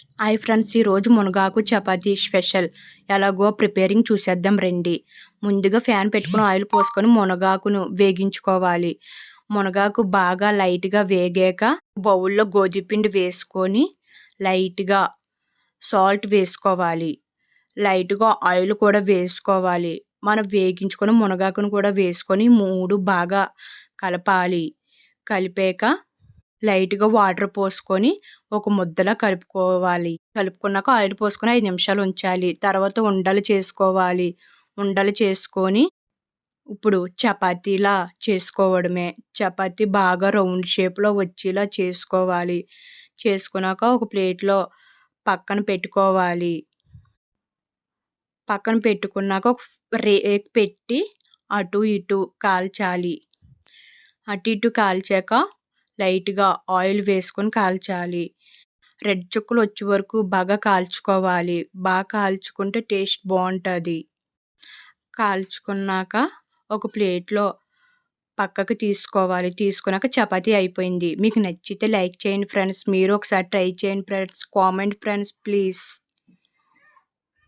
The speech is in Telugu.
Hi friends! ఈరోజు మునగాకు చపాతీ స్పెషల్. ఎలాగో ప్రిపేరింగ్ చూసేద్దాం రండి. ముందుగా ఫ్యాన్ పెట్టుకొని ఆయిల్ పోసుకొని మునగాకును వేగించుకోవాలి. మునగాకు బాగా లైట్‌గా వేగాక బౌల్‌లో గోధుమ పిండి వేసుకొని లైట్‌గా సాల్ట్ వేసుకోవాలి. లైట్‌గా ఆయిల్ కూడా వేసుకోవాలి. మనం వేగించుకున్న మునగాకును కూడా వేసుకొని 3 బాగా కలపాలి. కలిపాక లైట్‌గా వాటర్ పోసుకొని ఒక ముద్దలా కలుపుకోవాలి. కలుపుకున్నాక ఆయిల్ పోసుకొని 5 నిమిషాలు ఉంచాలి. తర్వాత ఉండలు చేసుకోవాలి. ఉండలు చేసుకొని ఇప్పుడు చపాతీలా చేసుకోవడమే. చపాతీ బాగా రౌండ్ షేప్‌లో వచ్చేలా చేసుకోవాలి. చేసుకున్నాక ఒక ప్లేట్‌లో పక్కన పెట్టుకోవాలి. పక్కన పెట్టుకున్నాక ఒక రేకు పెట్టి అటు ఇటు కాల్చాలి. అటు ఇటు కాల్చాక లైట్‌గా ఆయిల్ వేసుకొని కాల్చాలి. రెడ్ చుక్కలొచ్చే వరకు బాగా కాల్చుకోవాలి. కాల్చుకుంటే టేస్ట్ బావుంటది. కాల్చుకున్నాక ఒక ప్లేట్‌లో పక్కకి తీసుకోవాలి. తీసుకున్నాక చపాతీ అయిపోయింది. మీకు నచ్చితే లైక్ చేయండి ఫ్రెండ్స్. మీరు ఒకసారి ట్రై చేయండి ఫ్రెండ్స్. Comment friends please.